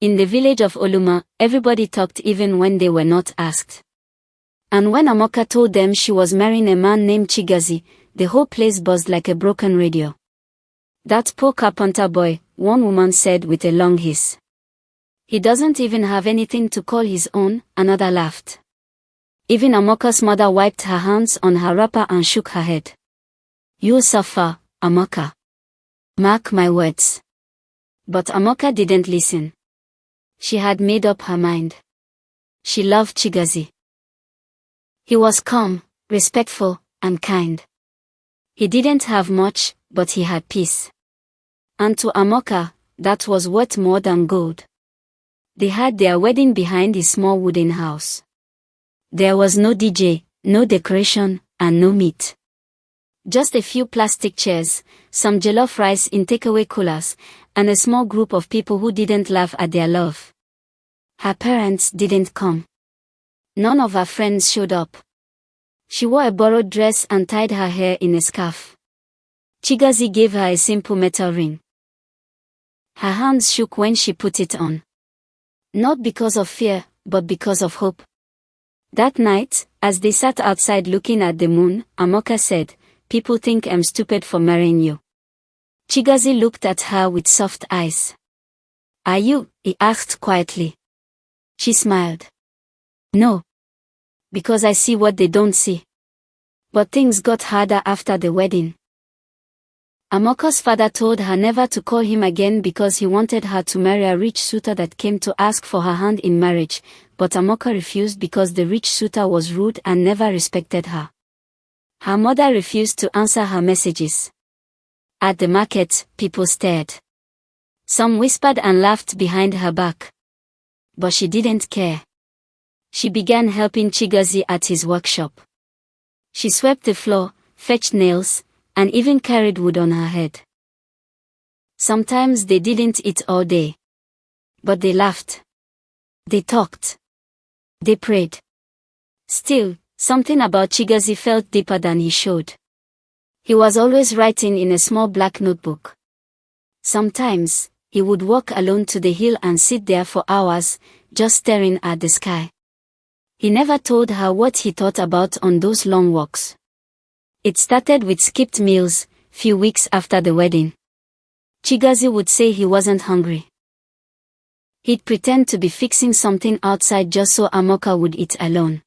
In the village of Oluma, everybody talked even when they were not asked. And when Amoka told them she was marrying a man named Chigazi, the whole place buzzed like a broken radio. That poor carpenter boy, one woman said with a long hiss. He doesn't even have anything to call his own, another laughed. Even Amoka's mother wiped her hands on her wrapper and shook her head. You'll suffer, Amoka. Mark my words. But Amoka didn't listen. She had made up her mind. She loved Chigazi. He was calm, respectful, and kind. He didn't have much, but he had peace. And to Amoka, that was worth more than gold. They had their wedding behind his small wooden house. There was no DJ, no decoration, and no meat. Just a few plastic chairs, some jollof rice in takeaway coolers, and a small group of people who didn't laugh at their love. Her parents didn't come. None of her friends showed up. She wore a borrowed dress and tied her hair in a scarf. Chigazi gave her a simple metal ring. Her hands shook when she put it on. Not because of fear, but because of hope. That night, as they sat outside looking at the moon, Amoka said, "People think I'm stupid for marrying you." Chigazi looked at her with soft eyes. "Are you?" he asked quietly. She smiled. "No. Because I see what they don't see." But things got harder after the wedding. Amoka's father told her never to call him again because he wanted her to marry a rich suitor that came to ask for her hand in marriage, but Amoka refused because the rich suitor was rude and never respected her. Her mother refused to answer her messages. At the market, people stared. Some whispered and laughed behind her back. But she didn't care. She began helping Chigazi at his workshop. She swept the floor, fetched nails, and even carried wood on her head. Sometimes they didn't eat all day. But they laughed. They talked. They prayed. Still, something about Chigazi felt deeper than he showed. He was always writing in a small black notebook. Sometimes, he would walk alone to the hill and sit there for hours, just staring at the sky. He never told her what he thought about on those long walks. It started with skipped meals, few weeks after the wedding. Chigazi would say he wasn't hungry. He'd pretend to be fixing something outside just so Amoka would eat alone.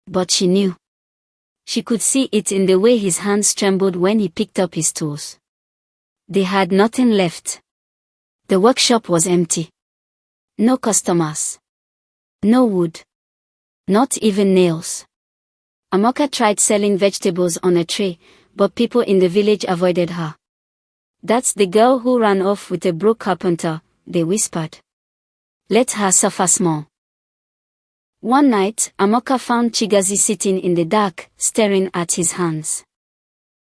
But she knew. She could see it in the way his hands trembled when he picked up his tools. They had nothing left. The workshop was empty. No customers. No wood. Not even nails. Amoka tried selling vegetables on a tray, but people in the village avoided her. "That's the girl who ran off with a broke carpenter," they whispered. "Let her suffer small." One night, Amoka found Chigazi sitting in the dark, staring at his hands.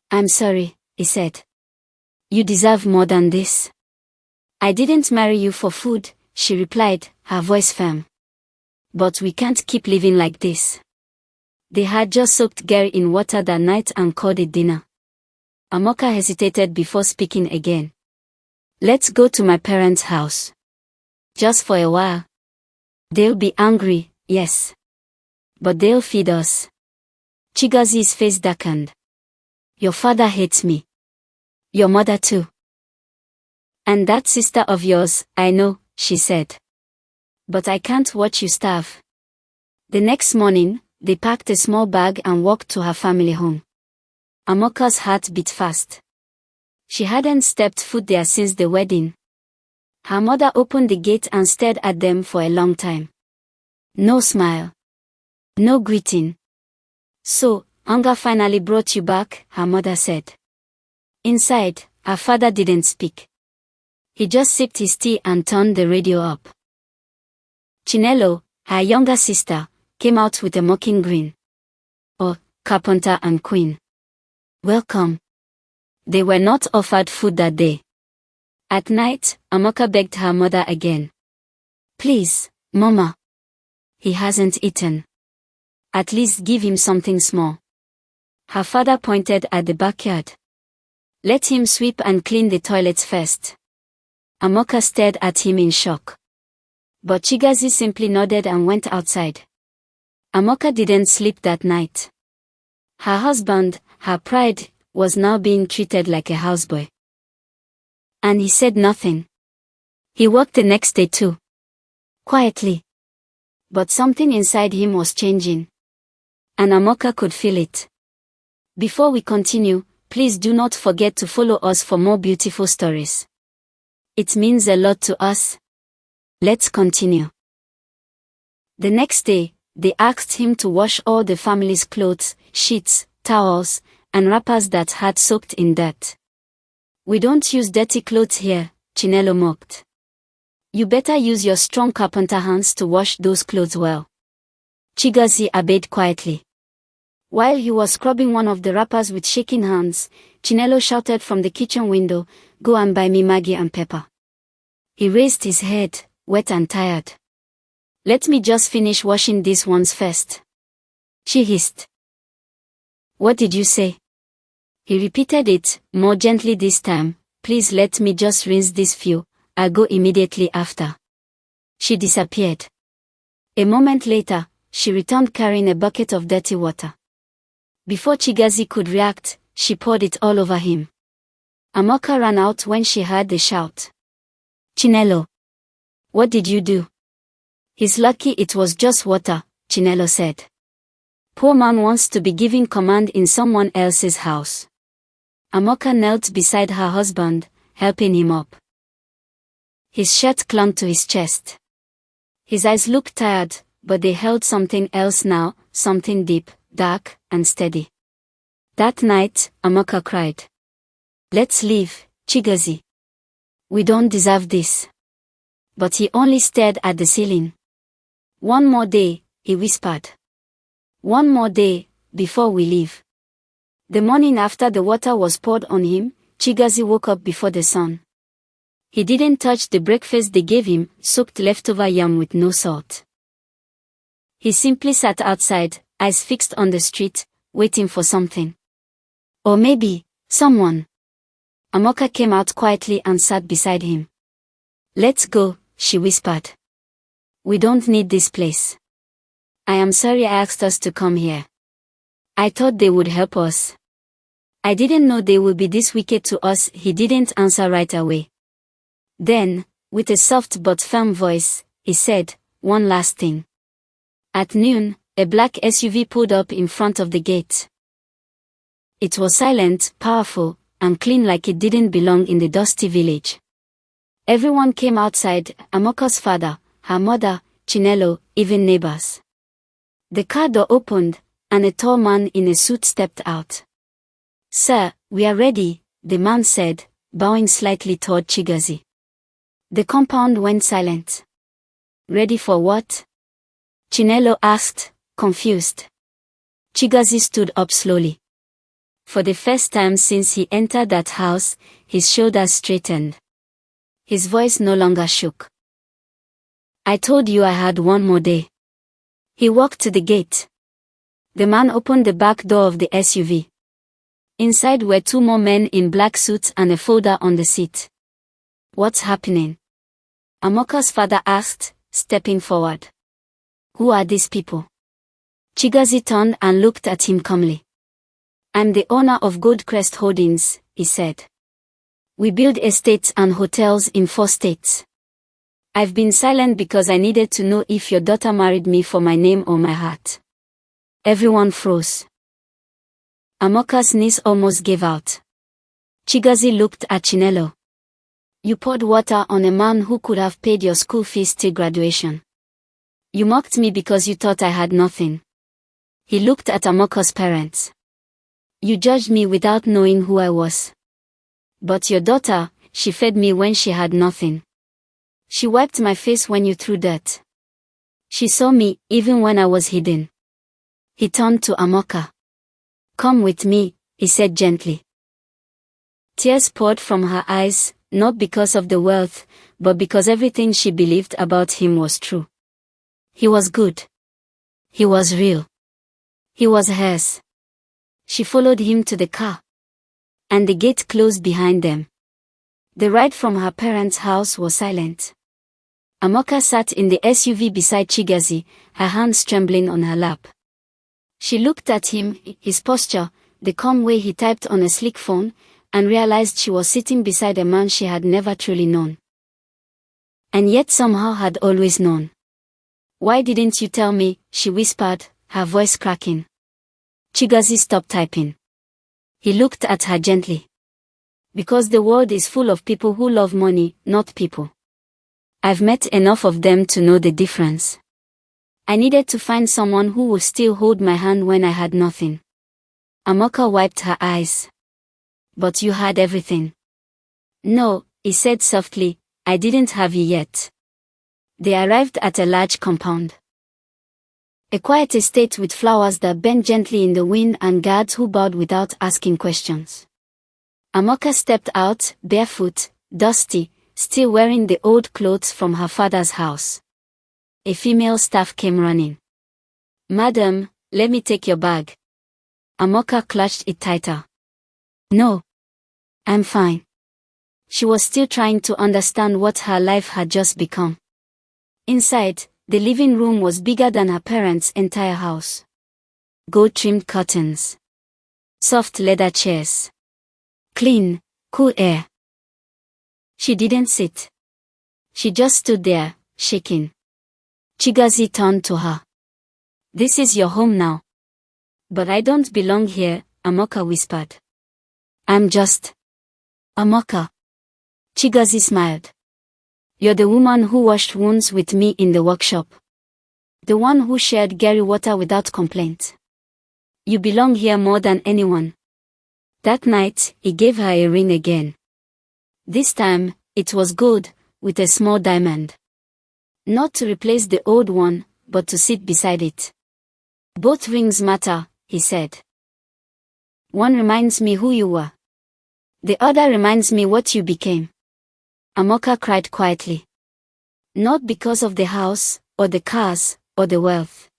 "I'm sorry," he said. "You deserve more than this." "I didn't marry you for food," she replied, her voice firm. "But we can't keep living like this." They had just soaked Gary in water that night and called it dinner. Amoka hesitated before speaking again. "Let's go to my parents' house. Just for a while. They'll be angry, yes. But they'll feed us." Chigazi's face darkened. "Your father hates me. Your mother too. And that sister of yours, I know," she said. "But I can't watch you starve." The next morning, they packed a small bag and walked to her family home. Amoka's heart beat fast. She hadn't stepped foot there since the wedding. Her mother opened the gate and stared at them for a long time. No smile. No greeting. "So, hunger finally brought you back," her mother said. Inside, her father didn't speak. He just sipped his tea and turned the radio up. Chinelo, her younger sister, came out with a mocking grin. "Oh, carpenter and queen. Welcome." They were not offered food that day. At night, Amoka begged her mother again. "Please, Mama. He hasn't eaten. At least give him something small." Her father pointed at the backyard. "Let him sweep and clean the toilets first." Amoka stared at him in shock. But Chigazi simply nodded and went outside. Amoka didn't sleep that night. Her husband, her pride, was now being treated like a houseboy. And he said nothing. He worked the next day too. Quietly. But something inside him was changing. And Amoka could feel it. Before we continue, please do not forget to follow us for more beautiful stories. It means a lot to us. Let's continue. The next day, they asked him to wash all the family's clothes, sheets, towels, and wrappers that had soaked in dirt. We don't use dirty clothes here, Chinelo mocked. You better use your strong carpenter hands to wash those clothes well. Chigazi obeyed quietly. While he was scrubbing one of the wrappers with shaking hands, Chinelo shouted from the kitchen window, "Go and buy me Maggi and pepper." He raised his head, wet and tired. "Let me just finish washing these ones first," she hissed. "What did you say?" He repeated it, more gently this time. "Please let me just rinse these few, I'll go immediately after." She disappeared. A moment later, she returned carrying a bucket of dirty water. Before Chigazi could react, she poured it all over him. Amoka ran out when she heard the shout. "Chinelo! What did you do?" "He's lucky it was just water," Chinelo said. "Poor man wants to be giving command in someone else's house." Amoka knelt beside her husband, helping him up. His shirt clung to his chest. His eyes looked tired, but they held something else now, something deep, dark, and steady. That night, Amoka cried. "Let's leave, Chigazi. We don't deserve this." But he only stared at the ceiling. "One more day," he whispered. "One more day, before we leave." The morning after the water was poured on him, Chigazi woke up before the sun. He didn't touch the breakfast they gave him, soaked leftover yam with no salt. He simply sat outside, eyes fixed on the street, waiting for something. Or maybe, someone. Amoka came out quietly and sat beside him. "Let's go," she whispered. "We don't need this place. I am sorry I asked us to come here. I thought they would help us. I didn't know they would be this wicked to us." He didn't answer right away. Then, with a soft but firm voice, he said, "One last thing." At noon, a black SUV pulled up in front of the gate. It was silent, powerful, and clean like it didn't belong in the dusty village. Everyone came outside, Amoka's father, her mother, Chinelo, even neighbors. The car door opened, and a tall man in a suit stepped out. "Sir, we are ready," the man said, bowing slightly toward Chigazi. The compound went silent. "Ready for what?" Chinelo asked, confused. Chigazi stood up slowly. For the first time since he entered that house, his shoulders straightened. His voice no longer shook. "I told you I had one more day." He walked to the gate. The man opened the back door of the SUV. Inside were two more men in black suits and a folder on the seat. "What's happening?" Amoka's father asked, stepping forward. "Who are these people?" Chigazi turned and looked at him calmly. "I'm the owner of Goldcrest Holdings," he said. "We build estates and hotels in 4 states. I've been silent because I needed to know if your daughter married me for my name or my heart." Everyone froze. Amoka's knees almost gave out. Chigazi looked at Chinelo. "You poured water on a man who could have paid your school fees till graduation. You mocked me because you thought I had nothing." He looked at Amoka's parents. "You judged me without knowing who I was. But your daughter, she fed me when she had nothing. She wiped my face when you threw dirt. She saw me, even when I was hidden." He turned to Amoka. "Come with me," he said gently. Tears poured from her eyes, not because of the wealth, but because everything she believed about him was true. He was good. He was real. He was hers. She followed him to the car. And the gate closed behind them. The ride from her parents' house was silent. Amoka sat in the SUV beside Chigazi, her hands trembling on her lap. She looked at him, his posture, the calm way he typed on a sleek phone, and realized she was sitting beside a man she had never truly known. And yet somehow had always known. "Why didn't you tell me?" she whispered, her voice cracking. Chigazi stopped typing. He looked at her gently. "Because the world is full of people who love money, not people. I've met enough of them to know the difference. I needed to find someone who would still hold my hand when I had nothing." Amoka wiped her eyes. "But you had everything." "No," he said softly, "I didn't have you yet." They arrived at a large compound. A quiet estate with flowers that bent gently in the wind and guards who bowed without asking questions. Amoka stepped out, barefoot, dusty, still wearing the old clothes from her father's house. A female staff came running. "Madam, let me take your bag." Amoka clutched it tighter. "No. I'm fine." She was still trying to understand what her life had just become. Inside, the living room was bigger than her parents' entire house. Gold-trimmed curtains. Soft leather chairs. Clean, cool air. She didn't sit. She just stood there, shaking. Chigazi turned to her. "This is your home now." "But I don't belong here," Amoka whispered. "I'm just..." "Amoka." Chigazi smiled. "You're the woman who washed wounds with me in the workshop. The one who shared Gary water without complaint. You belong here more than anyone." That night, he gave her a ring again. This time, it was gold, with a small diamond. Not to replace the old one, but to sit beside it. "Both rings matter," he said. "One reminds me who you were. The other reminds me what you became." Amoka cried quietly. Not because of the house, or the cars, or the wealth.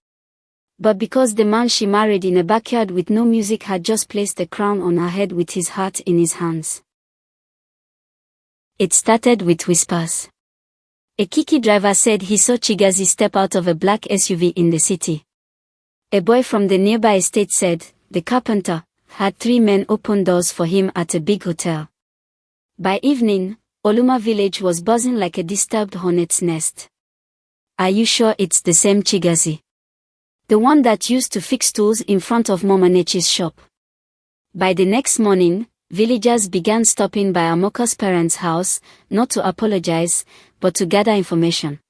But because the man she married in a backyard with no music had just placed a crown on her head with his heart in his hands. It started with whispers. A Kiki driver said he saw Chigazi step out of a black SUV in the city. A boy from the nearby estate said the carpenter had 3 men open doors for him at a big hotel. By evening, Oluma village was buzzing like a disturbed hornet's nest. "Are you sure it's the same Chigazi? The one that used to fix tools in front of Momanechi's shop?" By the next morning, villagers began stopping by Amoka's parents' house, not to apologize, but to gather information.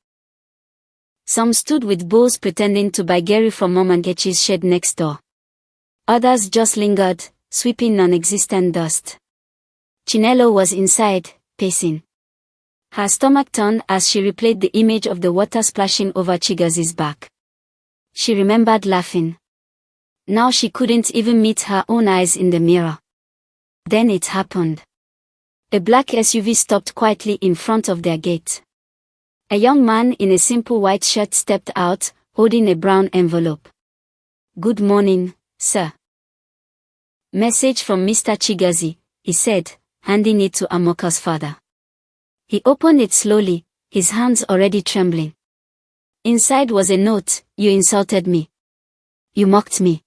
Some stood with bowls pretending to buy Gary from Momanechi's shed next door. Others just lingered, sweeping non-existent dust. Chinelo was inside, pacing. Her stomach turned as she replayed the image of the water splashing over Chigazi's back. She remembered laughing. Now she couldn't even meet her own eyes in the mirror. Then it happened. A black SUV stopped quietly in front of their gate. A young man in a simple white shirt stepped out, holding a brown envelope. "Good morning, sir." "Message from Mr. Chigazi," he said, handing it to Amoka's father. He opened it slowly, his hands already trembling. Inside was a note: "You insulted me. You mocked me.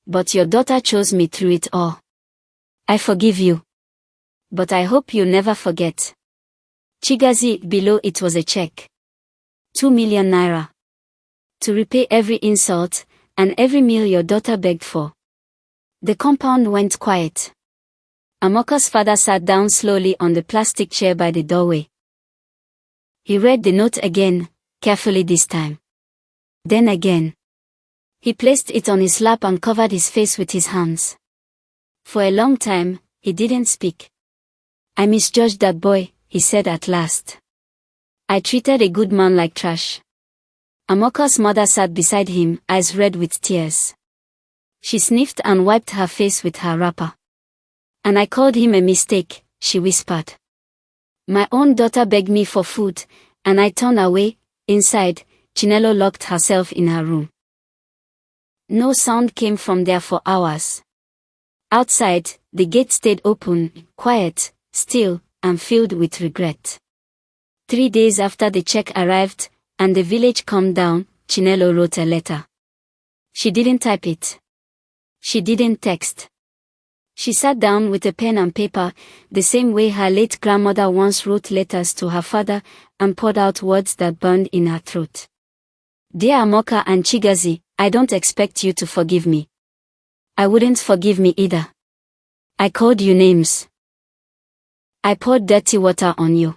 But your daughter chose me through it all. I forgive you. But I hope you never forget." Chigazi, below it was a check. 2 million naira. To repay every insult, and every meal your daughter begged for. The compound went quiet. Amoka's father sat down slowly on the plastic chair by the doorway. He read the note again, carefully this time. Then again. He placed it on his lap and covered his face with his hands. For a long time, he didn't speak. "I misjudged that boy," he said at last. "I treated a good man like trash." Amoka's mother sat beside him, eyes red with tears. She sniffed and wiped her face with her wrapper. "And I called him a mistake," she whispered. "My own daughter begged me for food, and I turned away." Inside, Chinelo locked herself in her room. No sound came from there for hours. Outside, the gate stayed open, quiet, still, and filled with regret. 3 days after the check arrived, and the village calmed down, Chinelo wrote a letter. She didn't type it. She didn't text. She sat down with a pen and paper, the same way her late grandmother once wrote letters to her father, and poured out words that burned in her throat. Dear Amoka and Chigazi, I don't expect you to forgive me. I wouldn't forgive me either. I called you names. I poured dirty water on you.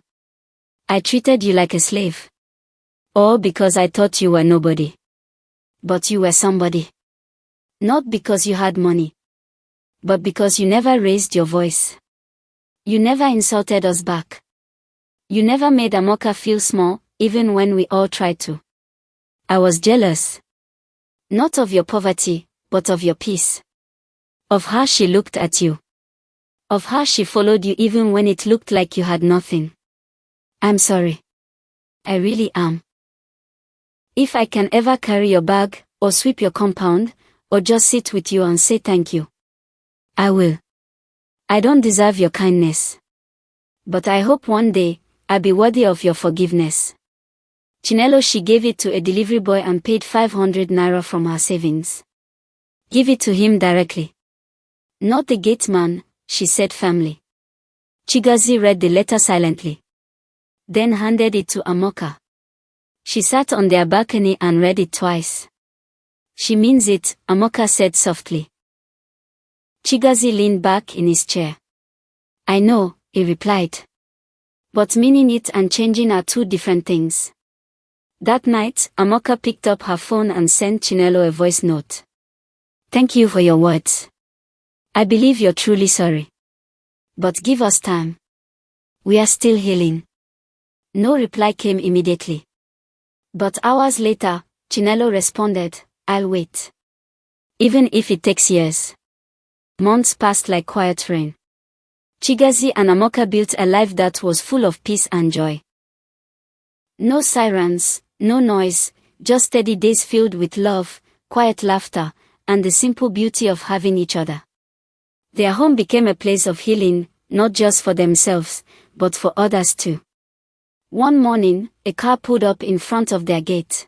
I treated you like a slave. All because I thought you were nobody. But you were somebody. Not because you had money. But because you never raised your voice. You never insulted us back. You never made Amoka feel small, even when we all tried to. I was jealous. Not of your poverty, but of your peace. Of how she looked at you. Of how she followed you even when it looked like you had nothing. I'm sorry. I really am. If I can ever carry your bag, or sweep your compound, or just sit with you and say thank you, I will. I don't deserve your kindness. But I hope one day, I'll be worthy of your forgiveness. Chinelo, she gave it to a delivery boy and paid 500 naira from her savings. Give it to him directly. Not the gate man, she said firmly. Chigazi read the letter silently. Then handed it to Amoka. She sat on their balcony and read it twice. She means it, Amoka said softly. Chigazi leaned back in his chair. I know, he replied. But meaning it and changing are two different things. That night, Amoka picked up her phone and sent Chinelo a voice note. Thank you for your words. I believe you're truly sorry. But give us time. We are still healing. No reply came immediately. But hours later, Chinelo responded, I'll wait. Even if it takes years. Months passed like quiet rain. Chigazi and Amoka built a life that was full of peace and joy. No sirens, no noise, just steady days filled with love, quiet laughter, and the simple beauty of having each other. Their home became a place of healing, not just for themselves, but for others too. One morning, a car pulled up in front of their gate.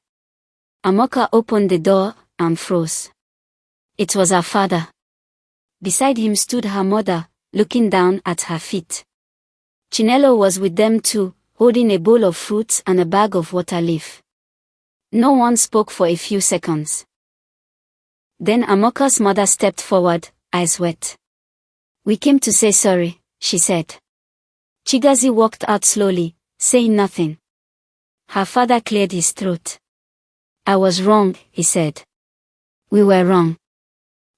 Amoka opened the door and froze. It was her father. Beside him stood her mother, looking down at her feet. Chinelo was with them too, holding a bowl of fruits and a bag of water leaf. No one spoke for a few seconds. Then Amoka's mother stepped forward, eyes wet. We came to say sorry, she said. Chigazi walked out slowly, saying nothing. Her father cleared his throat. I was wrong, he said. We were wrong.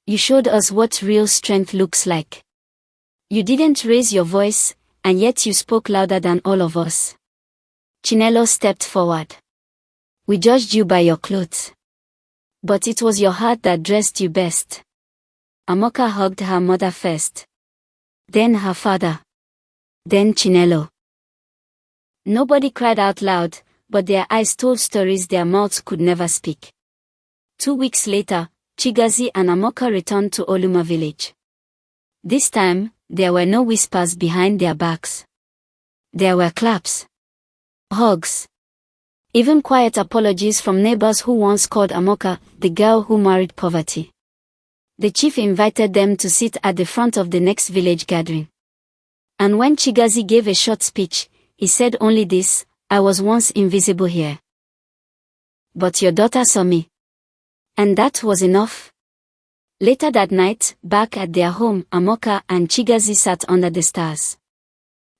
You showed us what real strength looks like. You didn't raise your voice, and yet you spoke louder than all of us. Chinelo stepped forward. We judged you by your clothes. But it was your heart that dressed you best. Amoka hugged her mother first. Then her father. Then Chinelo. Nobody cried out loud, but their eyes told stories their mouths could never speak. 2 weeks later, Chigazi and Amoka returned to Oluma village. This time, there were no whispers behind their backs. There were claps. Hugs. Even quiet apologies from neighbors who once called Amoka the girl who married poverty. The chief invited them to sit at the front of the next village gathering. And when Chigazi gave a short speech, he said only this, I was once invisible here. But your daughter saw me. And that was enough. Later that night, back at their home, Amoka and Chigazi sat under the stars.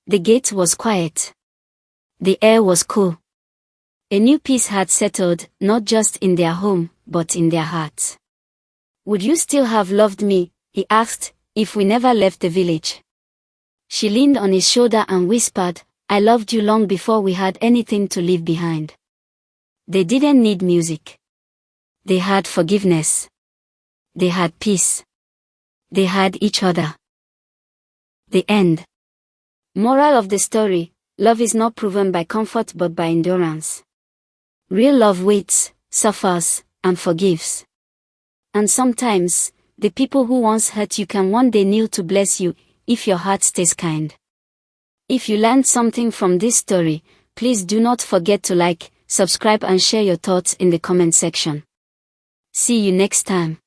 The gate was quiet. The air was cool. A new peace had settled, not just in their home, but in their hearts. Would you still have loved me, he asked, if we never left the village? She leaned on his shoulder and whispered, I loved you long before we had anything to leave behind. They didn't need music. They had forgiveness. They had peace. They had each other. The end. Moral of the story, love is not proven by comfort but by endurance. Real love waits, suffers, and forgives. And sometimes, the people who once hurt you can one day kneel to bless you, if your heart stays kind. If you learned something from this story, Please do not forget to like, subscribe and share your thoughts in the comment section. See you next time.